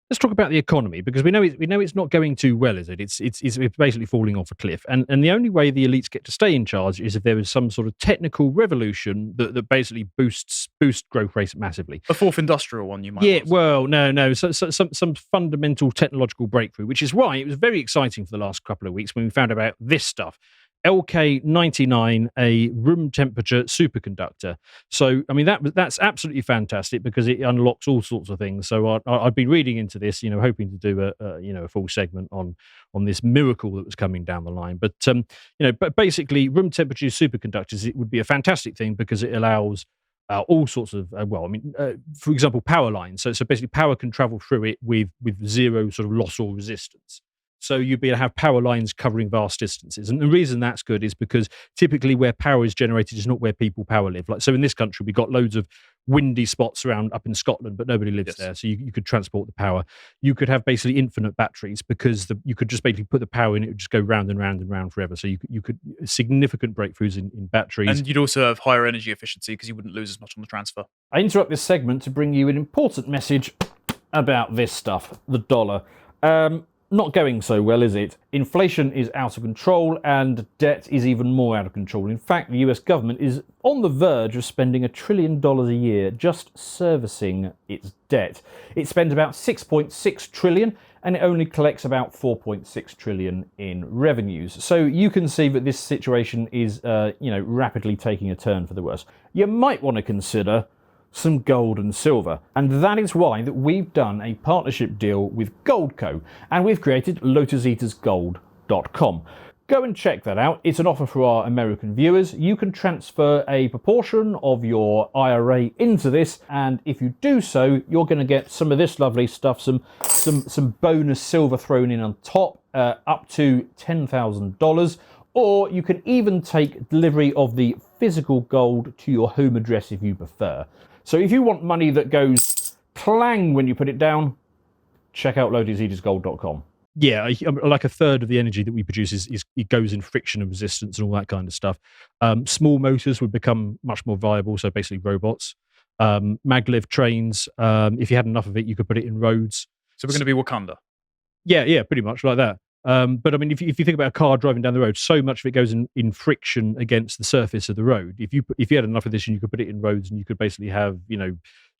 let's talk about the economy, because we know it's not going too well, is it? It's basically falling off a cliff, and the only way the elites get to stay in charge is if there is some sort of technical revolution that basically boosts growth rates massively. A fourth industrial one, you might. Yeah, well, no, so some fundamental technological breakthrough, which is why it was very exciting for the last couple of weeks when we found about this stuff. LK99, a room temperature superconductor. So, I mean, that's absolutely fantastic because it unlocks all sorts of things. So, I've been reading into this, hoping to do a full segment on this miracle that was coming down the line. But but basically, room temperature superconductors, it would be a fantastic thing because it allows all sorts of for example, power lines. So basically, power can travel through it with zero sort of loss or resistance. So you'd be able to have power lines covering vast distances. And the reason that's good is because typically where power is generated is not where people power live. Like, so in this country, we've got loads of windy spots around up in Scotland, but nobody lives there. So you could transport the power. You could have basically infinite batteries because you could just basically put the power in, it would just go round and round and round forever. So you could significant breakthroughs in batteries. And you'd also have higher energy efficiency because you wouldn't lose as much on the transfer. I interrupt this segment to bring you an important message about this stuff, the dollar. Not going so well, is it? Inflation is out of control and debt is even more out of control. In fact, the US government is on the verge of spending $1 trillion a year just servicing its debt. It spends about 6.6 trillion and it only collects about 4.6 trillion in revenues. So you can see that this situation is rapidly taking a turn for the worse. You might want to consider some gold and silver, and that is why that we've done a partnership deal with Goldco, and we've created LotusEatersGold.com. Go and check that out. It's an offer for our American viewers. You can transfer a proportion of your IRA into this, and if you do so, you're going to get some of this lovely stuff, some bonus silver thrown in on top, up to $10,000. Or you can even take delivery of the physical gold to your home address if you prefer. So if you want money that goes clang when you put it down, check out LotusEatersGold.com. Yeah, like a third of the energy that we produce it goes in friction and resistance and all that kind of stuff. Small motors would become much more viable, so basically robots. Maglev trains, if you had enough of it, you could put it in roads. So we're going to be Wakanda? Yeah, pretty much like that. But I mean, if you think about a car driving down the road, so much of it goes in friction against the surface of the road. If you had enough of this, and you could put it in roads, and you could basically have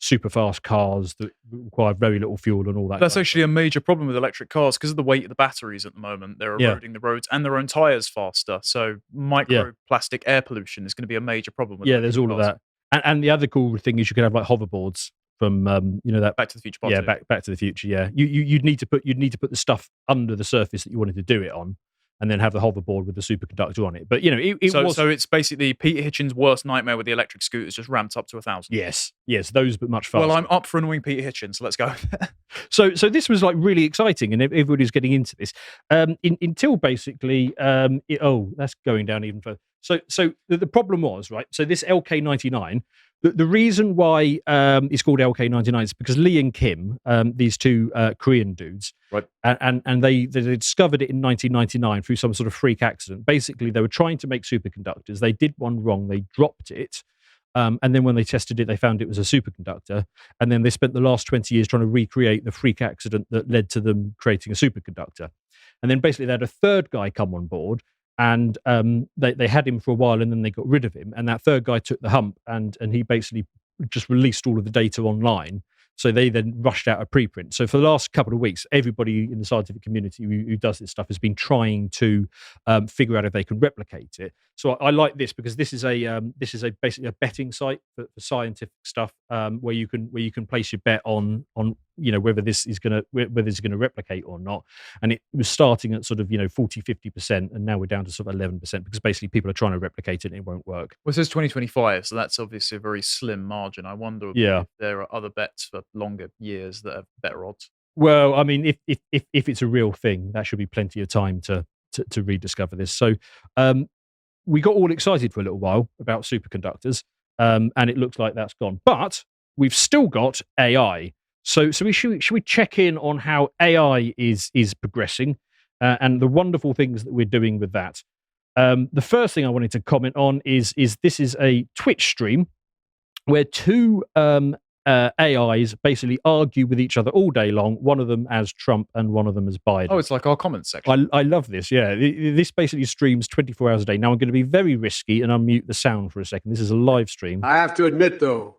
super fast cars that require very little fuel and all that. That's actually a major problem with electric cars because of the weight of the batteries at the moment. They're eroding the roads and their own tires faster. So microplastic air pollution is going to be a major problem. With there's all cars. of that. And the other cool thing is you could have like hoverboards from that Back to the Future. Back to the Future. Yeah, you'd need to put the stuff under the surface that you wanted to do it on, and then have the hoverboard with the superconductor on it. But so it's basically Peter Hitchens' worst nightmare with the electric scooters just ramped up to 1,000. Yes, those, but much faster. Well, I'm up for annoying Peter Hitchens, so let's go. So this was like really exciting, and everybody's getting into this until basically that's going down even further. So the problem was, right. So this LK99. The reason why it's called LK99 is because Lee and Kim, these two Korean dudes, right, and they discovered it in 1999 through some sort of freak accident. Basically, they were trying to make superconductors. They did one wrong. They dropped it. And then when they tested it, they found it was a superconductor. And then they spent the last 20 years trying to recreate the freak accident that led to them creating a superconductor. And then basically they had a third guy come on board. And they had him for a while, and then they got rid of him. And that third guy took the hump, and he basically just released all of the data online. So they then rushed out a preprint. So for the last couple of weeks, everybody in the scientific community who does this stuff has been trying to figure out if they can replicate it. So I like this because this is basically a betting site for scientific stuff where you can place your bet on whether this is going to replicate or not. And it was starting at sort of 40-50%, and now we're down to sort of 11% because basically people are trying to replicate it and it won't work. Well, it says 2025, so that's obviously a very slim margin. I wonder if there are other bets for longer years that have better odds. Well, I mean, if it's a real thing, that should be plenty of time to rediscover this. So we got all excited for a little while about superconductors, and it looks like that's gone. But we've still got AI. So should we check in on how AI is progressing and the wonderful things that we're doing with that? The first thing I wanted to comment on is this is a Twitch stream where two AIs basically argue with each other all day long, one of them as Trump and one of them as Biden. Oh, it's like our comments section. I love this, yeah. This basically streams 24 hours a day. Now, I'm going to be very risky and unmute the sound for a second. This is a live stream. I have to admit, though,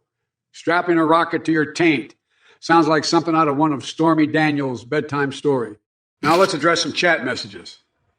strapping a rocket to your taint sounds like something out of one of Stormy Daniels' bedtime story. Now let's address some chat messages.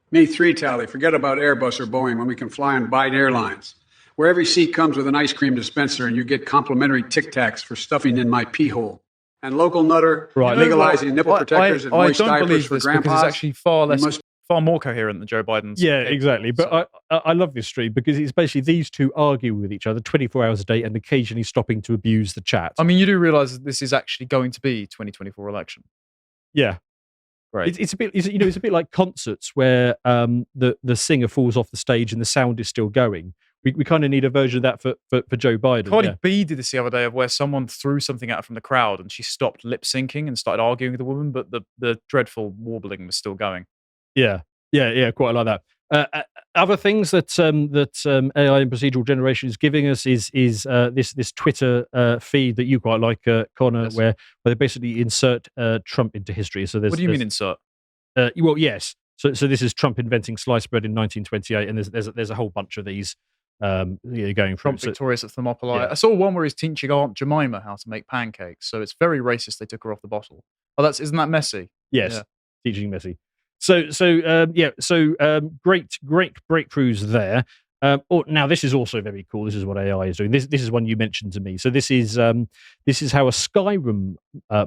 Me, 3 tally, forget about Airbus or Boeing when we can fly on Biden Airlines, where every seat comes with an ice cream dispenser and you get complimentary Tic Tacs for stuffing in my pee hole. And local nutter, right, legalizing nipple protectors and moist diapers for grandpas. Because it's actually far more coherent than Joe Biden's. Yeah, exactly. But I love this stream because it's basically these two argue with each other 24 hours a day and occasionally stopping to abuse the chat. I mean, you do realise that this is actually going to be 2024 election. Yeah. Right. It's a bit, it's a bit like concerts where the singer falls off the stage and the sound is still going. We kind of need a version of that for Joe Biden. Cardi B did this the other day of where someone threw something at her from the crowd and she stopped lip syncing and started arguing with the woman, but the dreadful warbling was still going. Yeah, quite like that. Other things that AI and procedural generation is giving us is this Twitter feed that you quite like, Connor, yes. where they basically insert Trump into history. So what do you mean insert? Well, yes. So this is Trump inventing sliced bread in 1928, and there's a whole bunch of these going through. Trump victorious at Thermopylae. Yeah. I saw one where he's teaching Aunt Jemima how to make pancakes. So it's very racist. They took her off the bottle. Oh, isn't that messy? Yes, yeah. Teaching messy. So great breakthroughs there. Now this is also very cool. This is what AI is doing. This is one you mentioned to me. So this is how a Skyrim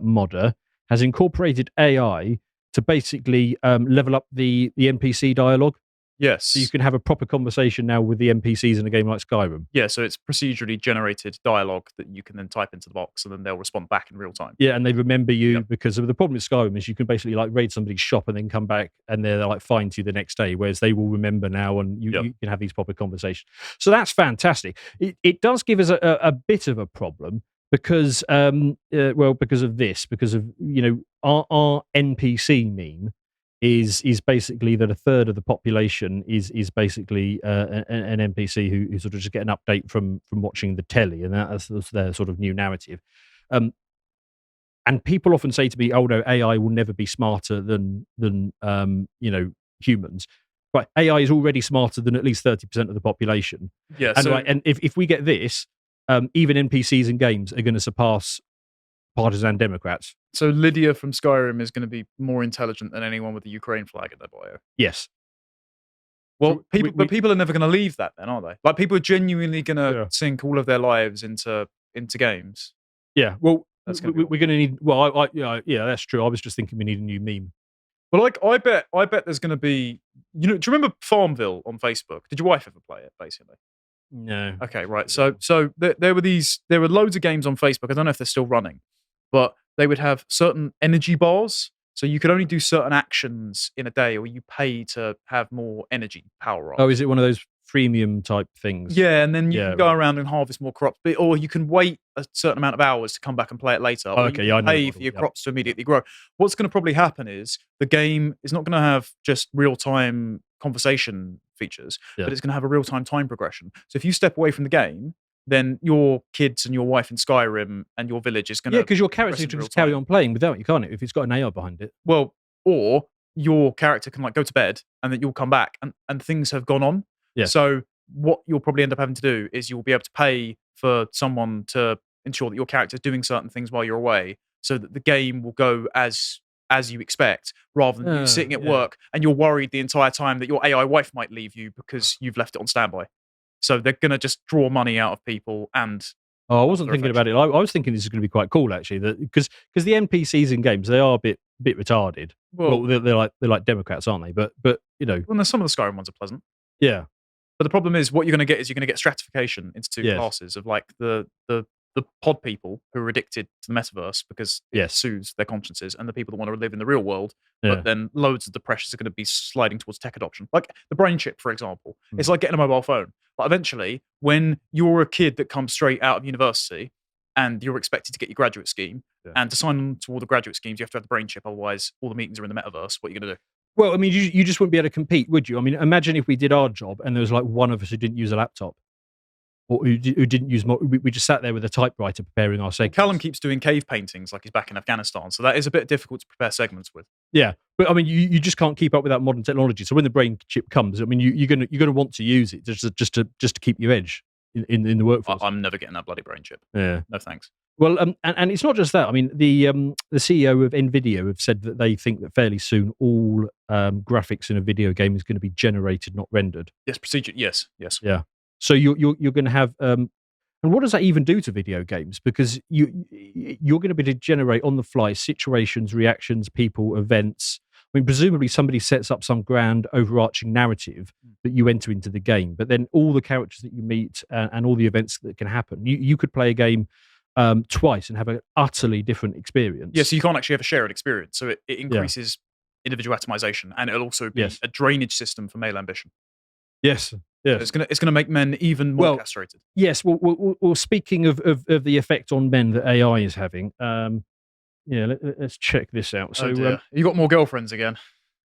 modder has incorporated AI to basically level up the NPC dialogue. Yes. So you can have a proper conversation now with the NPCs in a game like Skyrim. Yeah, so it's procedurally generated dialogue that you can then type into the box and then they'll respond back in real time. Yeah, and they remember you because of the problem with Skyrim is you can basically like raid somebody's shop and then come back and they're like fine to you the next day, whereas they will remember now and you can have these proper conversations. So that's fantastic. It does give us a bit of a problem because, because of this, because of, our NPC meme is basically that a third of the population is basically an NPC who sort of just get an update from watching the telly, and that's their sort of new narrative. And people often say to me, "Oh no, AI will never be smarter than humans." Right, AI is already smarter than at least 30% of the population. Yeah, and if we get this, even NPCs in games are going to surpass partisan Democrats. So Lydia from Skyrim is going to be more intelligent than anyone with the Ukraine flag in their bio. Yes. Well, people are never going to leave that then, are they? Like people are genuinely going to sink all of their lives into games. Yeah. Well, we're going to need. Well, yeah, that's true. I was just thinking we need a new meme. But like, I bet there's going to be. Do you remember Farmville on Facebook? Did your wife ever play it? Basically. No. Okay, right. So there were loads of games on Facebook. I don't know if they're still running, but they would have certain energy bars. So you could only do certain actions in a day, or you pay to have more energy power up. Oh, is it one of those freemium type things? Yeah, and then you can go around and harvest more crops, or you can wait a certain amount of hours to come back and play it later. Oh, okay, I know. Pay for your crops to immediately grow. What's going to probably happen is the game is not going to have just real-time conversation features, but it's going to have a real-time time progression. So if you step away from the game, then your kids and your wife in Skyrim and your village is going to... Yeah, because your character can just carry on playing without you, can't it? If it's got an AI behind it. Well, or your character can like go to bed and then you'll come back and things have gone on. Yeah. So what you'll probably end up having to do is you'll be able to pay for someone to ensure that your character is doing certain things while you're away so that the game will go as you expect, rather than you sitting at work and you're worried the entire time that your AI wife might leave you because you've left it on standby. So they're going to just draw money out of people and... Oh, I wasn't thinking about it. I was thinking this is going to be quite cool, actually, because the NPCs in games, they are a bit retarded. Well, they're like Democrats, aren't they? But Well, some of the Skyrim ones are pleasant. Yeah. But the problem is, what you're going to get stratification into two classes of like the pod people who are addicted to the metaverse because it soothes their consciences, and the people that want to live in the real world. But then loads of the pressures are going to be sliding towards tech adoption. Like the brain chip, for example. It's like getting a mobile phone. But eventually, when you're a kid that comes straight out of university and you're expected to get your graduate scheme, and to sign on to all the graduate schemes, you have to have the brain chip. Otherwise, all the meetings are in the metaverse. What are you going to do? Well, I mean, you just wouldn't be able to compete, would you? I mean, imagine if we did our job and there was like one of us who didn't use a laptop. or who didn't use more. We just sat there with a typewriter preparing our segments. Callum keeps doing cave paintings like he's back in Afghanistan, so that is a bit difficult to prepare segments with. Yeah, but I mean, you just can't keep up with that modern technology. So when the brain chip comes, I mean, you're gonna want to use it just to keep your edge in the workforce. I'm never getting that bloody brain chip. Yeah, no thanks. Well, and it's not just that. I mean, the CEO of Nvidia have said that they think that fairly soon all graphics in a video game is going to be generated, not rendered. Yes, procedure. Yes. Yeah. So you're going to have, and what does that even do to video games? Because you're going to be able to generate on the fly situations, reactions, people, events. I mean, presumably somebody sets up some grand overarching narrative that you enter into the game, but then all the characters that you meet and all the events that can happen, you could play a game twice and have an utterly different experience. Yeah, so you can't actually have a shared experience. So it increases individual atomization, and it'll also be a drainage system for male ambition. Yes. Yeah, so it's gonna make men even more castrated. Yes. Well, speaking of the effect on men that AI is having, let's check this out. So you got more girlfriends again.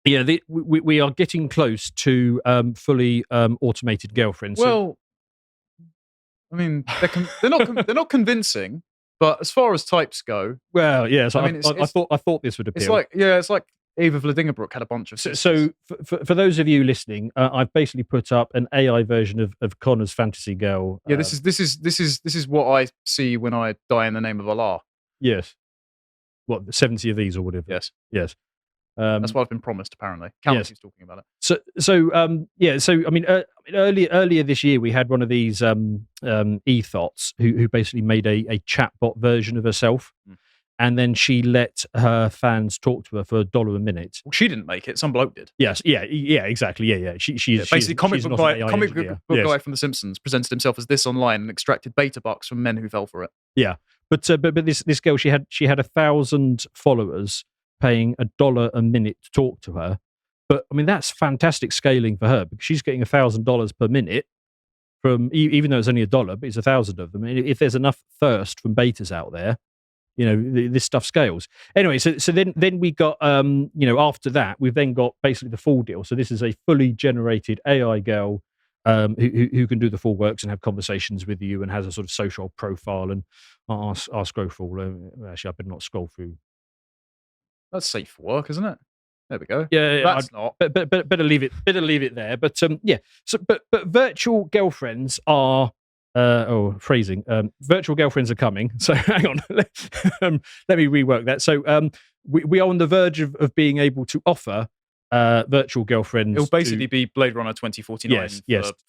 Yeah, we are getting close to fully automated girlfriends. Well, I mean, they're not convincing, but as far as types go, well, yes, I thought this would appeal. It's like Ava Vladingerbrook had a bunch of sisters. So for those of you listening, I've basically put up an AI version of Connor's fantasy girl. Yeah, this is what I see when I die in the name of Allah. Yes. What, 70 of these or whatever? Yes. That's what I've been promised. Apparently, Callum keeps talking about it. So I mean, earlier this year we had one of these ethots who basically made a chatbot version of herself. And then she let her fans talk to her for $1 a minute. Well, she didn't make it; some bloke did. Yes, yeah, exactly, yeah. She's basically comic book guy from The Simpsons presented himself as this online and extracted beta bucks from men who fell for it. Yeah, but this girl, she had 1,000 followers paying $1 a minute to talk to her. But I mean, that's fantastic scaling for her because she's getting $1,000 per minute from, even though it's only $1, but it's 1,000 of them. And if there's enough thirst from betas out there, this stuff scales. Anyway, so then we got, after that, we've then got basically the full deal. So this is a fully generated AI girl who can do the full works and have conversations with you and has a sort of social profile. And I'll scroll through. Actually, I better not scroll through. That's safe for work, isn't it? There we go. Yeah, that's not. But better leave it. Better leave it there. But So, but virtual girlfriends are. Phrasing. Virtual girlfriends are coming. So hang on. Let me rework that. So we are on the verge of being able to offer virtual girlfriends. It'll basically be Blade Runner 2049 for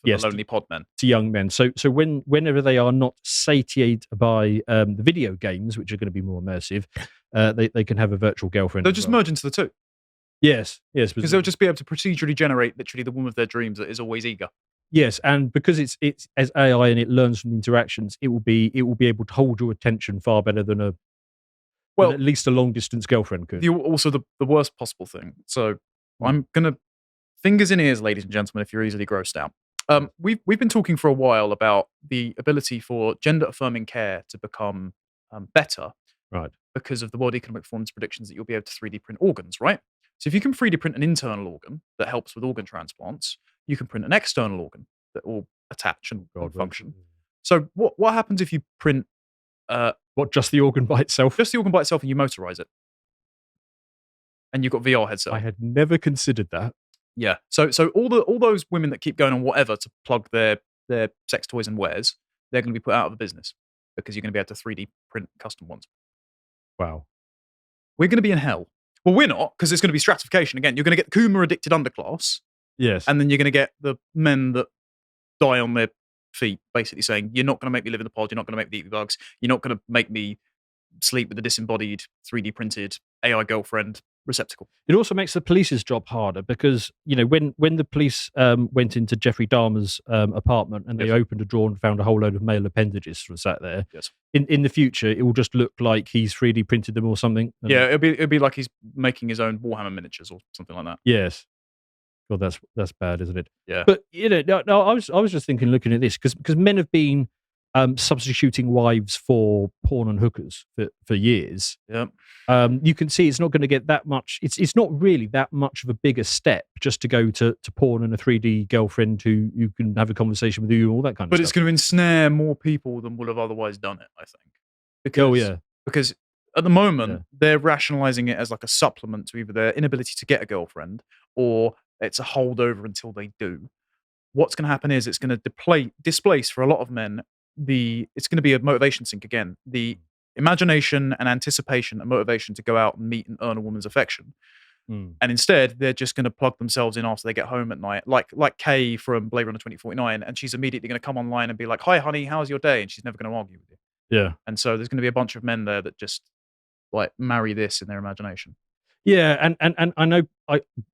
the lonely pod men. To young men. So whenever they are not satiated by the video games, which are going to be more immersive, they can have a virtual girlfriend. They'll just merge into the two. Yes. Because they'll just be able to procedurally generate literally the woman of their dreams that is always eager. Yes, and because it's as AI and it learns from the interactions, it will be able to hold your attention far better than at least a long distance girlfriend could. Also, the worst possible thing. So I'm gonna fingers in ears, ladies and gentlemen, if you're easily grossed out. We've been talking for a while about the ability for gender affirming care to become better, right? Because of the World Economic Forum's predictions that you'll be able to 3D print organs, right? So if you can 3D print an internal organ that helps with organ transplants, you can print an external organ that will attach and function. So what happens if you print just the organ by itself? Just the organ by itself, and you motorize it, and you've got VR headset. I had never considered that. Yeah. So all those women that keep going on whatever to plug their sex toys and wares, they're going to be put out of business because you're going to be able to 3D print custom ones. Wow. We're going to be in hell. Well, we're not, because it's going to be stratification again. You're going to get the Kuma-addicted underclass. Yes. And then you're going to get the men that die on their feet, basically saying, you're not going to make me live in the pod, you're not going to make me eat the bugs, you're not going to make me sleep with a disembodied, 3D printed AI girlfriend receptacle. It also makes the police's job harder because, when the police went into Jeffrey Dahmer's apartment and they opened a drawer and found a whole load of male appendages sat there, in the future, it will just look like he's 3D printed them or something. Yeah, it'll be like he's making his own Warhammer miniatures or something like that. Yes. God, that's bad, isn't it? Yeah. But, I was just thinking, looking at this, because men have been substituting wives for porn and hookers for years. Yep. You can see it's not going to get that much. It's not really that much of a bigger step just to go to porn and a 3D girlfriend who you can have a conversation with you and all that kind of stuff. But it's going to ensnare more people than would have otherwise done it, I think. Because at the moment, they're rationalizing it as like a supplement to either their inability to get a girlfriend or it's a holdover until they do. What's going to happen is it's going to displace for a lot of men, it's going to be a motivation sink again. The imagination and anticipation and motivation to go out and meet and earn a woman's affection. And instead, they're just going to plug themselves in after they get home at night, like Kay from Blade Runner 2049, and she's immediately going to come online and be like, "Hi, honey, how's your day?" And she's never going to argue with you. Yeah. And so there's going to be a bunch of men there that just like marry this in their imagination. Yeah, and I know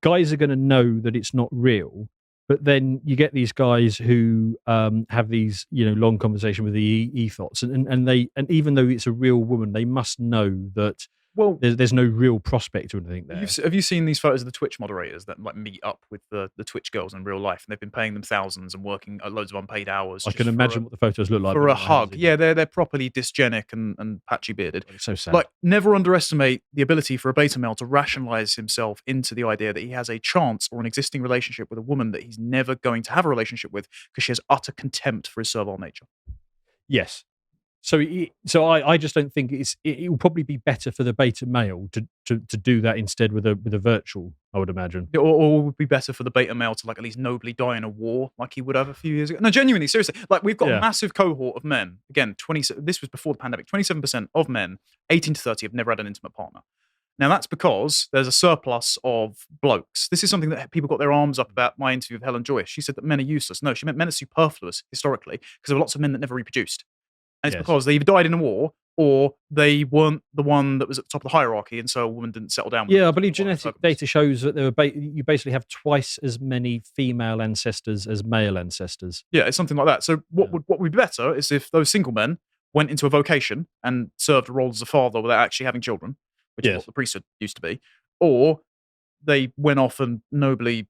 guys are going to know that it's not real, but then you get these guys who have these long conversation with the ethos, and even though it's a real woman, they must know that there's no real prospect or anything there. Have you seen these photos of the Twitch moderators that like meet up with the Twitch girls in real life, and they've been paying them thousands and working loads of unpaid hours? I can imagine what the photos look like for a hug. Yeah, they're properly dysgenic and patchy bearded. It's so sad. Like, never underestimate the ability for a beta male to rationalize himself into the idea that he has a chance or an existing relationship with a woman that he's never going to have a relationship with because she has utter contempt for his servile nature. Yes. So I just don't think it will probably be better for the beta male to do that instead with a virtual, I would imagine. Or would be better for the beta male to like at least nobly die in a war like he would have a few years ago. No, genuinely, seriously. Like we've got a massive cohort of men. Again, this was before the pandemic. 27% of men 18 to 30 have never had an intimate partner. Now that's because there's a surplus of blokes. This is something that people got their arms up about my interview with Helen Joyce. She said that men are useless. No, she meant men are superfluous historically because there were lots of men that never reproduced. And it's because they either died in a war or they weren't the one that was at the top of the hierarchy, and so a woman didn't settle down with I believe genetic data shows that you basically have twice as many female ancestors as male ancestors. Yeah, it's something like that. So what would be better is if those single men went into a vocation and served a role as a father without actually having children, which is what the priesthood used to be, or they went off and nobly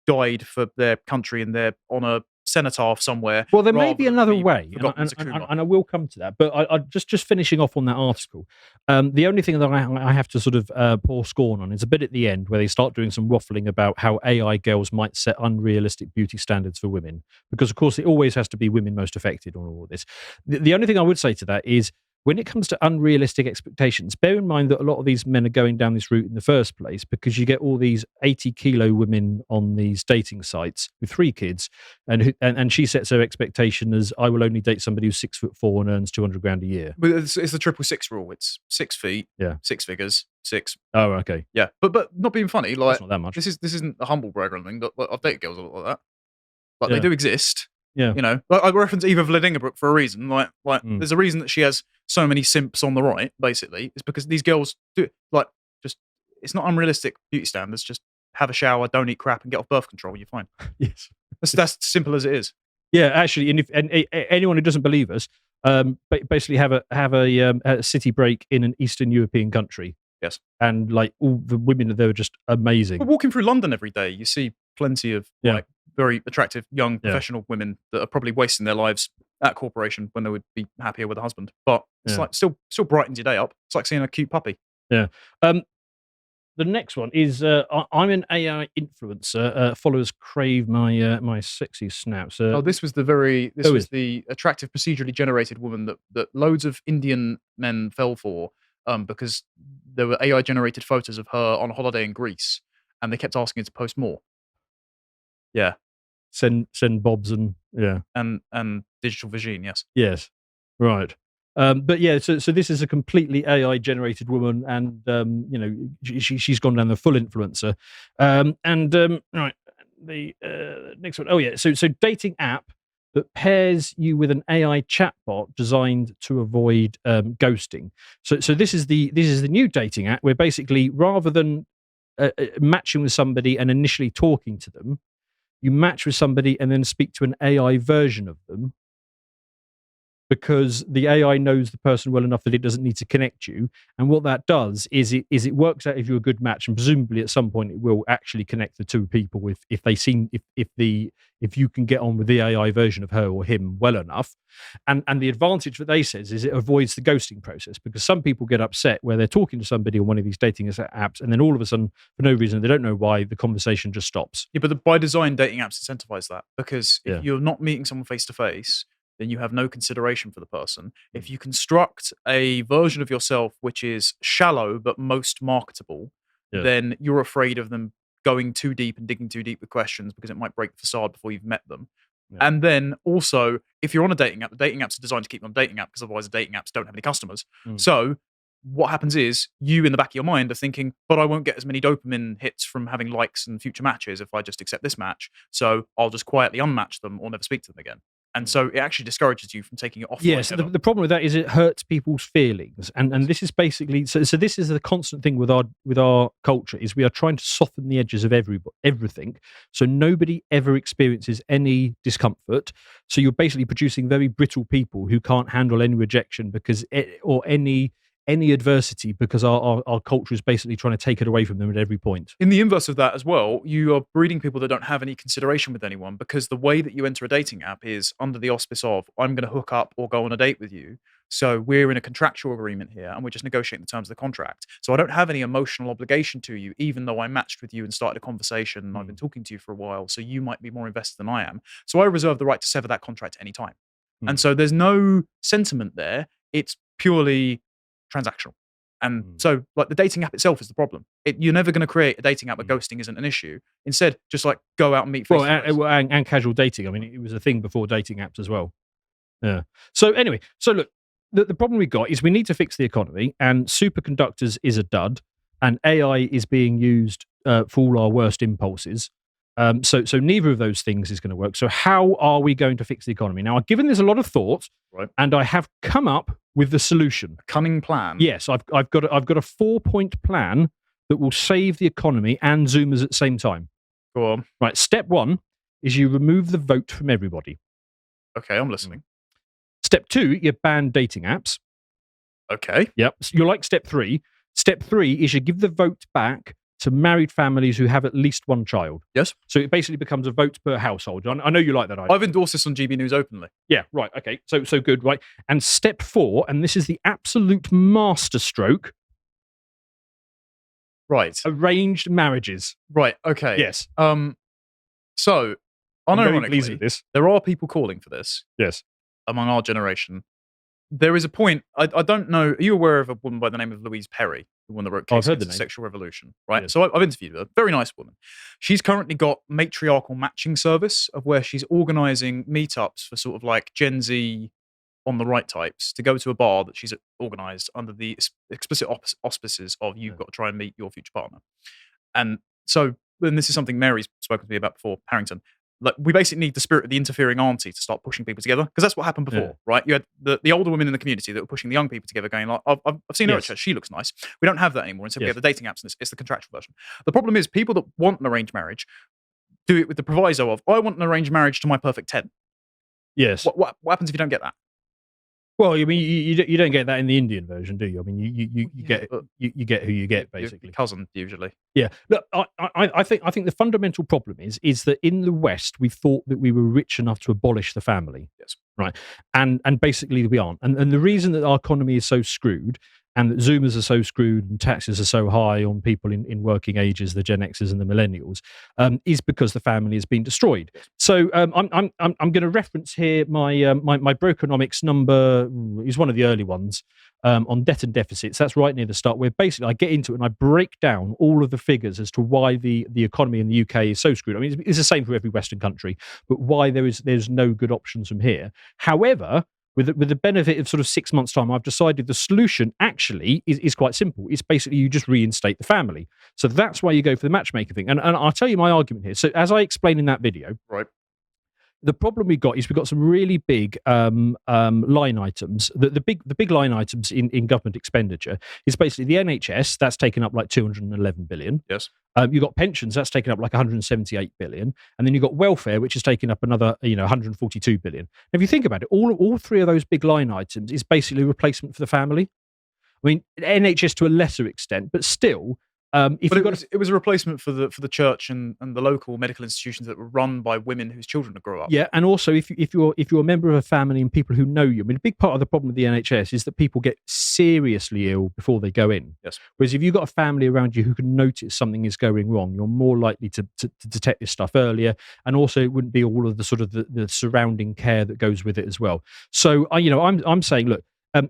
died for their country and they're on a cenotaph somewhere. Well, there may be another way, and I will come to that. But I just finishing off on that article. The only thing that I have to sort of pour scorn on is a bit at the end where they start doing some waffling about how AI girls might set unrealistic beauty standards for women, because of course it always has to be women most affected on all of this. The only thing I would say to that is, when it comes to unrealistic expectations, bear in mind that a lot of these men are going down this route in the first place because you get all these 80-kilo women on these dating sites with 3 kids, and she sets her expectation as, I will only date somebody who's 6'4" and earns $200,000 a year. But it's the 666 rule. It's 6 feet, 6 figures, 6. Oh, okay. Yeah, but not being funny. Like, that's not that much. This isn't a humble brag or anything. But I've dated girls a lot like that. Like they do exist. Yeah, like I reference Eva Vladingerbrook for a reason. Like there's a reason that she has so many simps on the right. Basically, it's because these girls do it's not unrealistic beauty standards. Just have a shower, don't eat crap, and get off birth control. You're fine. Yes, that's simple as it is. Yeah, actually, and anyone who doesn't believe us, basically have a city break in an Eastern European country. Yes, and like all the women there are just amazing. But walking through London every day, you see plenty of like very attractive young professional women that are probably wasting their lives at corporation when they would be happier with a husband. But it's like still brightens your day up. It's like seeing a cute puppy. Yeah. The next one is I'm an AI influencer. Followers crave my sexy snaps. This was the attractive procedurally generated woman that loads of Indian men fell for because there were AI generated photos of her on holiday in Greece, and they kept asking her to post more. Yeah. Send bobs and and digital vagine, yes, right. But yeah, so this is a completely AI generated woman, and she's gone down the full influencer. Right, the next one. Oh yeah, so dating app that pairs you with an AI chatbot designed to avoid ghosting. So this is the new dating app where basically rather than matching with somebody and initially talking to them, you match with somebody and then speak to an AI version of them, because the AI knows the person well enough that it doesn't need to connect you. And what that does is it works out if you're a good match, and presumably at some point it will actually connect the two people if you can get on with the AI version of her or him well enough. And the advantage that they says is it avoids the ghosting process, because some people get upset where they're talking to somebody on one of these dating apps, and then all of a sudden, for no reason, they don't know why, the conversation just stops. Yeah, but by design, dating apps incentivize that, because if you're not meeting someone face to face, then you have no consideration for the person. If you construct a version of yourself which is shallow but most marketable, then you're afraid of them going too deep and digging too deep with questions, because it might break the facade before you've met them. And then also, if you're on a dating app, the dating apps are designed to keep you on a dating app, because otherwise the dating apps don't have any customers. So what happens is, you in the back of your mind are thinking, but I won't get as many dopamine hits from having likes and future matches if I just accept this match, so I'll just quietly unmatch them or never speak to them again. And so it actually discourages you from taking it off. Yes, the problem with that is it hurts people's feelings, and this is basically so. This is the constant thing with our culture, is we are trying to soften the edges of everything, so nobody ever experiences any discomfort. So you're basically producing very brittle people who can't handle any rejection or any adversity, because our culture is basically trying to take it away from them at every point. In the inverse of that as well, you are breeding people that don't have any consideration with anyone, because the way that you enter a dating app is under the auspice of, I'm going to hook up or go on a date with you. So we're in a contractual agreement here, and we're just negotiating the terms of the contract. So I don't have any emotional obligation to you, even though I matched with you and started a conversation and I've been talking to you for a while. So you might be more invested than I am. So I reserve the right to sever that contract at any time. And so there's no sentiment there. It's purely transactional. And so, like, the dating app itself is the problem. You're never going to create a dating app where ghosting isn't an issue. Instead, just like go out and meet. And casual dating. I mean, it was a thing before dating apps as well. Yeah. So anyway, look, the problem we got is we need to fix the economy, and superconductors is a dud, and AI is being used for all our worst impulses. So neither of those things is going to work. So how are we going to fix the economy? Now, I've given this a lot of thought, and I have come up with the solution. A cunning plan. Yes, I've got a 4-point plan that will save the economy and Zoomers at the same time. Go on. Right. Step 1 is you remove the vote from everybody. Okay, I'm listening. Step 2, you ban dating apps. Okay. Yep. You're like step 3. Step 3 is you give the vote back to married families who have at least one child. Yes. So it basically becomes a vote per household. I know you like that idea. I've endorsed this on GB News openly. Yeah, right. Okay. So good, right? And step 4, and this is the absolute masterstroke. Right. Arranged marriages. Right. Okay. Yes. So, unironically, there are people calling for this. Yes. Among our generation. There is a point, I don't know, are you aware of a woman by the name of Louise Perry, the one that wrote Case Against the Sexual Revolution, right? Yes. So I've interviewed her, very nice woman. She's currently got matriarchal matching service, of where she's organising meetups for sort of like Gen Z on the right types to go to a bar that she's organised under the explicit auspices of, you've got to try and meet your future partner. And so, and this is something Mary's spoken to me about before, Harrington. Like, we basically need the spirit of the interfering auntie to start pushing people together, because that's what happened before, right? You had the older women in the community that were pushing the young people together, going like, I've seen her at church, she looks nice. We don't have that anymore. Instead, we have the dating apps, and it's the contractual version. The problem is, people that want an arranged marriage do it with the proviso of, I want an arranged marriage to my perfect 10. Yes. What happens if you don't get that? Well, I mean, you don't get that in the Indian version, do you? I mean, you get who you get, basically. Your cousin, usually. Yeah. Look, I think the fundamental problem is that in the West we thought that we were rich enough to abolish the family. Yes. Right. And basically we aren't. And the reason that our economy is so screwed, and that Zoomers are so screwed and taxes are so high on people in working ages, the Gen Xers and the millennials, is because the family has been destroyed. So I'm going to reference here my Brokenomics number is one of the early ones on debt and deficits. That's right near the start, where basically I get into it and I break down all of the figures as to why the economy in the UK is so screwed. I mean, it's the same for every Western country, but why there's no good options from here. However, with the benefit of sort of 6 months' time, I've decided the solution actually is quite simple. It's basically you just reinstate the family. So that's why you go for the matchmaker thing. And I'll tell you my argument here. So as I explained in that video, right, the problem we've got some really big line items. The big line items in government expenditure is basically the NHS, that's taken up like 211 billion. Yes. You've got pensions, that's taken up like 178 billion, and then you've got welfare, which is taking up another 142 billion. Now, if you think about it, all three of those big line items is basically a replacement for the family. I mean, NHS to a lesser extent, but still. It was a replacement for the church and the local medical institutions that were run by women whose children grew up. Yeah, and also if you're a member of a family and people who know you, I mean, a big part of the problem with the NHS is that people get seriously ill before they go in. Yes. Whereas if you've got a family around you who can notice something is going wrong, you're more likely to detect this stuff earlier, and also it wouldn't be all of the sort of the surrounding care that goes with it as well. So I'm saying, look.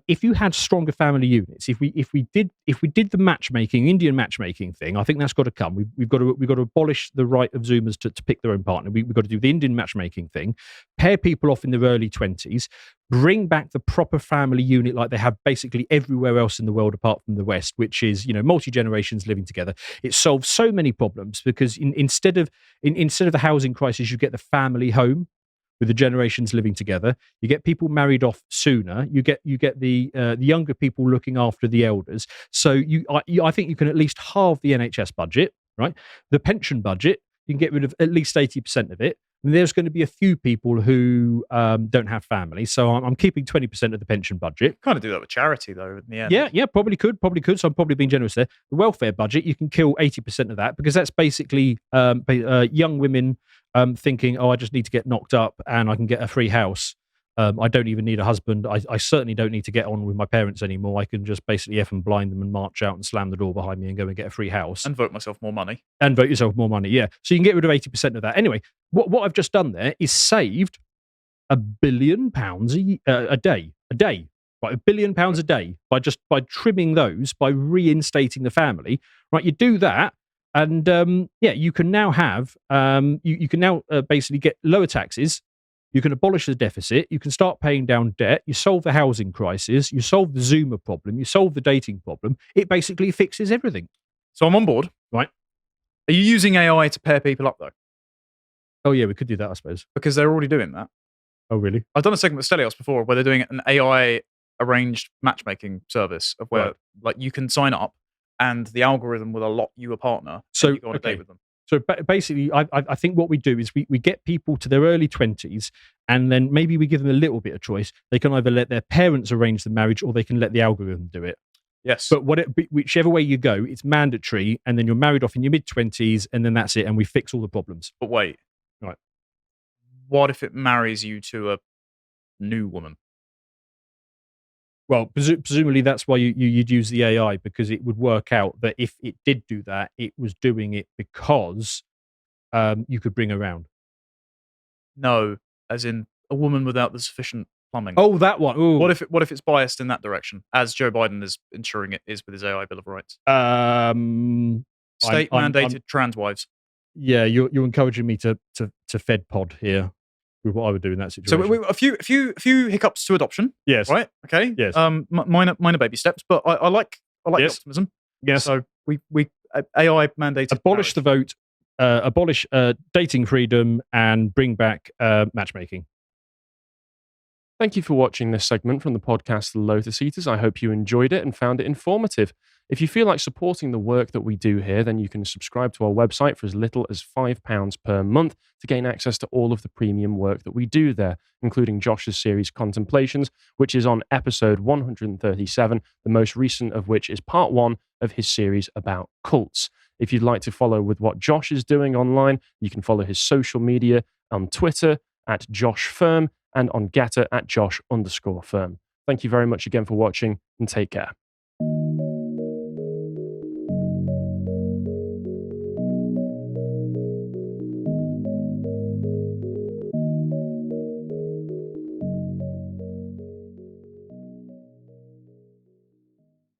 If you had stronger family units, if we did the matchmaking, Indian matchmaking thing, I think that's got to come. We've got to abolish the right of Zoomers to pick their own partner. We've got to do the Indian matchmaking thing, pair people off in their early 20s, bring back the proper family unit like they have basically everywhere else in the world apart from the West, which is multi-generations living together. It solves so many problems because instead of the housing crisis, you get the family home. With the generations living together, you get people married off sooner. You get the younger people looking after the elders. So I think you can at least halve the NHS budget, right? The pension budget, you can get rid of at least 80% of it. And there's going to be a few people who don't have families, so I'm keeping 20% of the pension budget. Kind of do that with charity though. In the end, yeah, probably could. So I'm probably being generous there. The welfare budget, you can kill 80% of that because that's basically young women. Thinking, I just need to get knocked up and I can get a free house. I don't even need a husband. I certainly don't need to get on with my parents anymore. I can just basically F and blind them and march out and slam the door behind me and go and get a free house. And vote myself more money. And vote yourself more money, yeah. So you can get rid of 80% of that. Anyway, what I've just done there is saved £1 billion a day. Right, £1 billion a day by trimming those, by reinstating the family. Right, you do that. And you can now have you can now basically get lower taxes. You can abolish the deficit. You can start paying down debt. You solve the housing crisis. You solve the Zoomer problem. You solve the dating problem. It basically fixes everything. So I'm on board. Right. Are you using AI to pair people up though? Oh yeah, we could do that, I suppose. Because they're already doing that. Oh really? I've done a segment with Stelios before where they're doing an AI arranged matchmaking service of where like you can sign up. And the algorithm will allot you a partner. So you go on a date with them. So basically, I think what we do is we get people to their early 20s, and then maybe we give them a little bit of choice. They can either let their parents arrange the marriage, or they can let the algorithm do it. Yes. But whichever way you go, it's mandatory, and then you're married off in your mid-20s, and then that's it, and we fix all the problems. But wait. Right. What if it marries you to a new woman? Well, presumably that's why you'd use the AI, because it would work out that if it did do that, it was doing it because you could bring her around. No, as in a woman without the sufficient plumbing. Oh, that one. Ooh. What if it's biased in that direction, as Joe Biden is ensuring it is with his AI Bill of Rights? State-mandated trans wives. Yeah, you're encouraging me to fed pod here. With what I would do in that situation. So a few hiccups to adoption. Yes. Right. Okay. Yes. Minor baby steps, but I like yes. optimism. Yes. So we AI mandated abolish the vote, abolish dating freedom, and bring back matchmaking. Thank you for watching this segment from the podcast The Lotus Eaters. I hope you enjoyed it and found it informative. If you feel like supporting the work that we do here, then you can subscribe to our website for as little as £5 per month to gain access to all of the premium work that we do there, including Josh's series Contemplations, which is on episode 137, the most recent of which is part 1 of his series about cults. If you'd like to follow with what Josh is doing online, you can follow his social media on Twitter at Josh Firm and on Getter at Josh_Firm. Thank you very much again for watching, and take care.